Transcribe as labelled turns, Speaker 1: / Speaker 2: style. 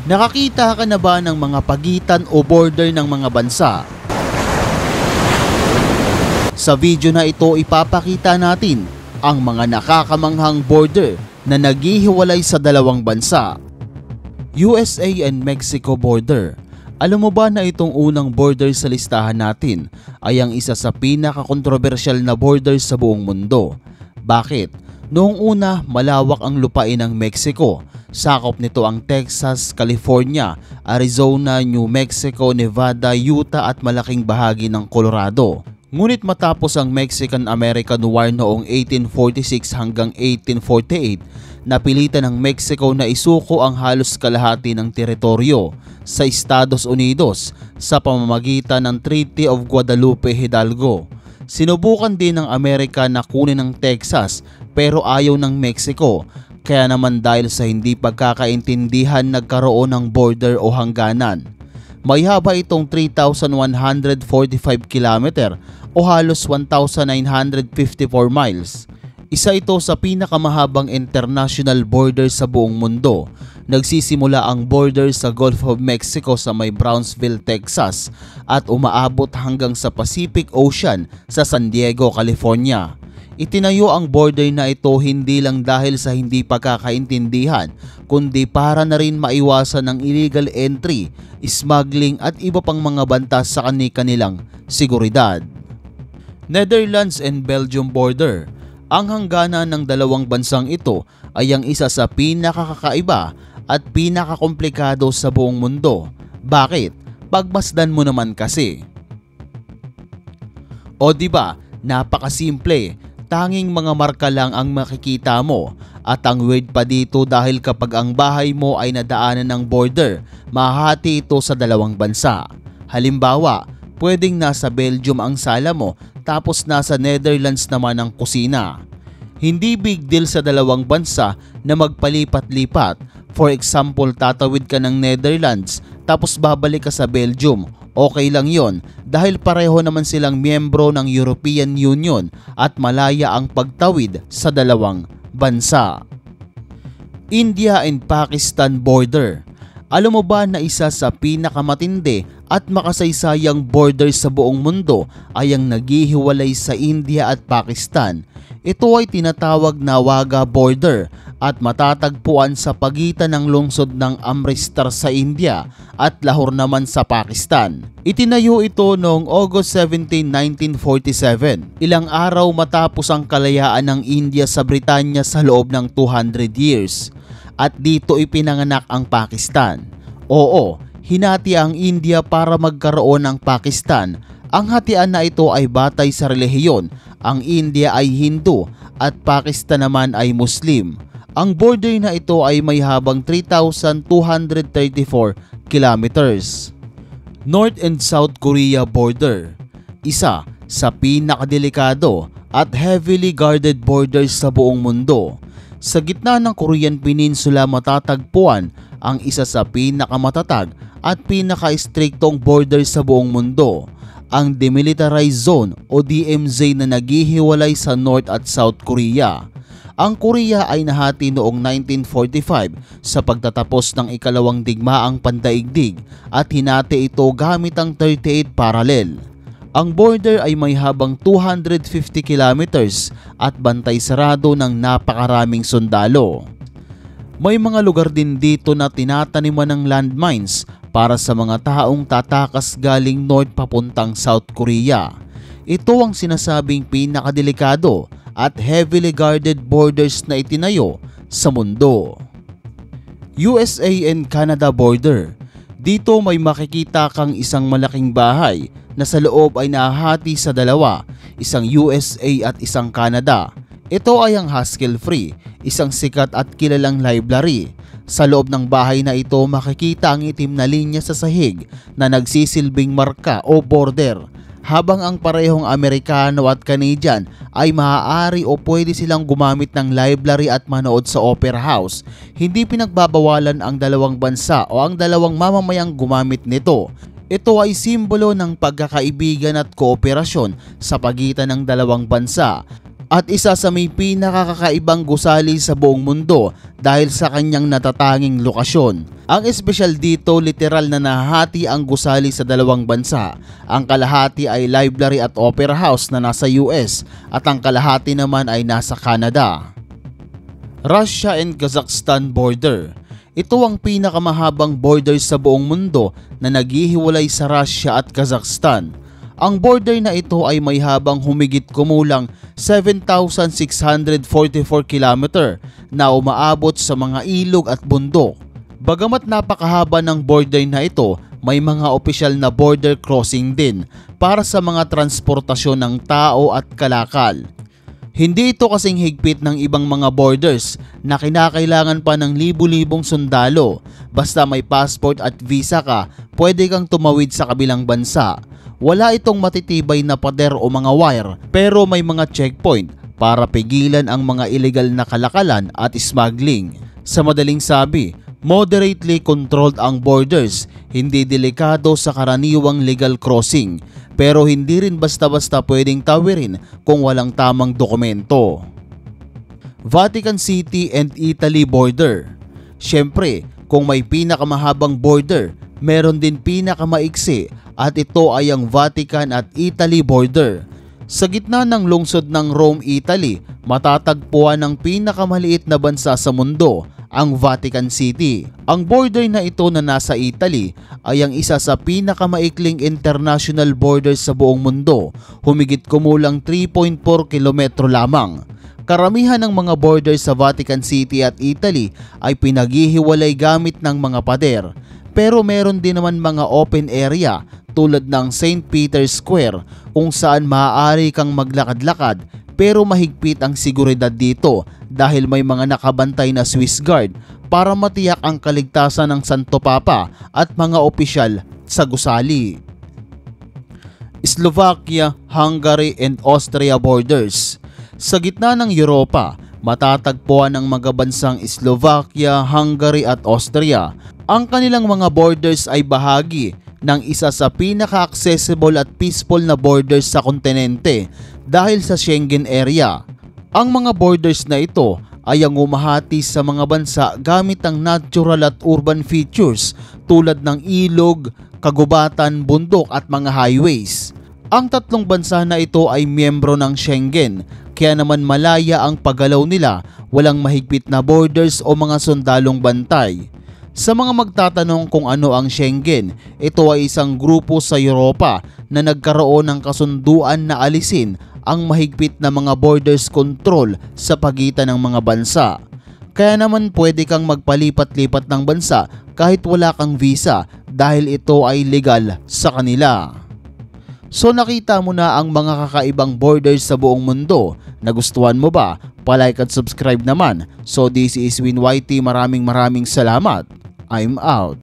Speaker 1: Nakakita ka na ba ng mga pagitan o border ng mga bansa? Sa video na ito ipapakita natin ang mga nakakamanghang border na naghihiwalay sa dalawang bansa. USA and Mexico border. Alam mo ba na itong unang border sa listahan natin ay ang isa sa pinaka-kontrobersyal na border sa buong mundo? Bakit? Noong una, malawak ang lupain ng Mexico. Sakop nito ang Texas, California, Arizona, New Mexico, Nevada, Utah at malaking bahagi ng Colorado. Ngunit matapos ang Mexican-American War noong 1846 hanggang 1848, napilitan ng Mexico na isuko ang halos kalahati ng teritoryo sa Estados Unidos sa pamamagitan ng Treaty of Guadalupe Hidalgo. Sinubukan din ng Amerika na kunin ang Texas pero ayaw ng Mexico, kaya naman dahil sa hindi pagkakaintindihan nagkaroon ng border o hangganan. May haba itong 3,145 km o halos 1,954 miles. Isa ito sa pinakamahabang international border sa buong mundo. Nagsisimula ang border sa Gulf of Mexico sa may Brownsville, Texas at umaabot hanggang sa Pacific Ocean sa San Diego, California. Itinayo ang border na ito hindi lang dahil sa hindi pagkakaintindihan, kundi para na rin maiwasan ng illegal entry, smuggling at iba pang mga banta sa kani-kanilang seguridad. Netherlands and Belgium border. Ang hangganan ng dalawang bansang ito ay ang isa sa pinakakaiba at pinakakomplikado sa buong mundo. Bakit? Pagmasdan mo naman kasi. O diba, napakasimple. Tanging mga marka lang ang makikita mo at ang weird pa dito dahil kapag ang bahay mo ay nadaanan ng border, mahati ito sa dalawang bansa. Halimbawa, pwedeng nasa Belgium ang sala mo tapos nasa Netherlands naman ang kusina. Hindi big deal sa dalawang bansa na magpalipat-lipat. For example, tatawid ka ng Netherlands tapos babalik ka sa Belgium. Okay lang yon dahil pareho naman silang miyembro ng European Union at malaya ang pagtawid sa dalawang bansa. India and Pakistan border. Alam mo ba na isa sa pinakamatindi at makasaysayang border sa buong mundo ay ang naghihiwalay sa India at Pakistan? Ito ay tinatawag na Wagah border at matatagpuan sa pagitan ng lungsod ng Amritsar sa India at Lahore naman sa Pakistan. Itinayo ito noong August 17, 1947, ilang araw matapos ang kalayaan ng India sa Britanya sa loob ng 200 years. At dito ipinanganak ang Pakistan. Oo, hinati ang India para magkaroon ng Pakistan. Ang hatian na ito ay batay sa relihiyon. Ang India ay Hindu at Pakistan naman ay Muslim. Ang border na ito ay may habang 3,234 kilometers. North and South Korea border. Isa sa pinakadelikado at heavily guarded borders sa buong mundo. Sa gitna ng Korean Peninsula matatagpuan ang isa sa pinakamatatag at pinaka-striktong border sa buong mundo, ang Demilitarized Zone o DMZ na naghihiwalay sa North at South Korea. Ang Korea ay nahati noong 1945 sa pagtatapos ng ikalawang digmaang pandaigdig at hinati ito gamit ang 38 parallel. Ang border ay may habang 250 kilometers at bantay sarado ng napakaraming sundalo. May mga lugar din dito na tinataniman ng landmines para sa mga taong tatakas galing north papuntang South Korea. Ito ang sinasabing pinakadelikado at heavily guarded borders na itinayo sa mundo. USA and Canada border. Dito may makikita kang isang malaking bahay na sa loob ay nahahati sa dalawa, isang USA at isang Canada. Ito ay ang Haskell Free, isang sikat at kilalang library. Sa loob ng bahay na ito makikita ang itim na linya sa sahig na nagsisilbing marka o border. Habang ang parehong Amerikano at Canadian ay maaari o pwede silang gumamit ng library at manood sa opera house, hindi pinagbabawalan ang dalawang bansa o ang dalawang mamamayang gumamit nito. Ito ay simbolo ng pagkakaibigan at kooperasyon sa pagitan ng dalawang bansa. at isa sa may pinakakakaibang gusali sa buong mundo dahil sa kanyang natatanging lokasyon. Ang espesyal dito, literal na nahati ang gusali sa dalawang bansa. Ang kalahati ay library at opera house na nasa US at ang kalahati naman ay nasa Canada. Russia and Kazakhstan border. Ito ang pinakamahabang border sa buong mundo na naghihiwalay sa Russia at Kazakhstan. Ang border na ito ay may habang humigit kumulang 7,644 km na umaabot sa mga ilog at bundok. Bagamat napakahaba ng border na ito, may mga opisyal na border crossing din para sa mga transportasyon ng tao at kalakal. Hindi ito kasing higpit ng ibang mga borders na kinakailangan pa ng libu-libong sundalo. Basta may passport at visa ka, pwede kang tumawid sa kabilang bansa. Wala itong matitibay na pader o mga wire, pero may mga checkpoint para pigilan ang mga illegal na kalakalan at smuggling. Sa madaling sabi, moderately controlled ang borders, hindi delikado sa karaniwang legal crossing, pero hindi rin basta-basta pwedeng tawirin kung walang tamang dokumento. Vatican City and Italy border. Siyempre, kung may pinakamahabang border, meron din pinakamaiksi at ito ay ang Vatican at Italy border. Sa gitna ng lungsod ng Rome, Italy, matatagpuan ang pinakamaliit na bansa sa mundo, ang Vatican City. Ang border na ito na nasa Italy ay ang isa sa pinakamaikling international border sa buong mundo, humigit kumulang 3.4 kilometro lamang. Karamihan ng mga border sa Vatican City at Italy ay pinaghihiwalay gamit ng mga pader, pero meron din naman mga open area tulad ng St. Peter's Square kung saan maaari kang maglakad-lakad, pero mahigpit ang seguridad dito dahil may mga nakabantay na Swiss Guard para matiyak ang kaligtasan ng Santo Papa at mga opisyal sa gusali. Slovakia, Hungary and Austria borders. Sa gitna ng Europa, matatagpuan ang mga bansang Slovakia, Hungary at Austria. Ang kanilang mga borders ay bahagi ng isa sa pinaka-accessible at peaceful na borders sa kontinente dahil sa Schengen area. Ang mga borders na ito ay ang umahati sa mga bansa gamit ang natural at urban features tulad ng ilog, kagubatan, bundok at mga highways. Ang tatlong bansa na ito ay miyembro ng Schengen, kaya naman malaya ang paggalaw nila, walang mahigpit na borders o mga sundalong bantay. Sa mga magtatanong kung ano ang Schengen, ito ay isang grupo sa Europa na nagkaroon ng kasunduan na alisin ang mahigpit na mga borders control sa pagitan ng mga bansa. Kaya naman pwede kang magpalipat-lipat ng bansa kahit wala kang visa dahil ito ay legal sa kanila. So nakita mo na ang mga kakaibang borders sa buong mundo. Nagustuhan mo ba? Pa-like at subscribe naman. So this is WinYT. Maraming salamat. I'm out.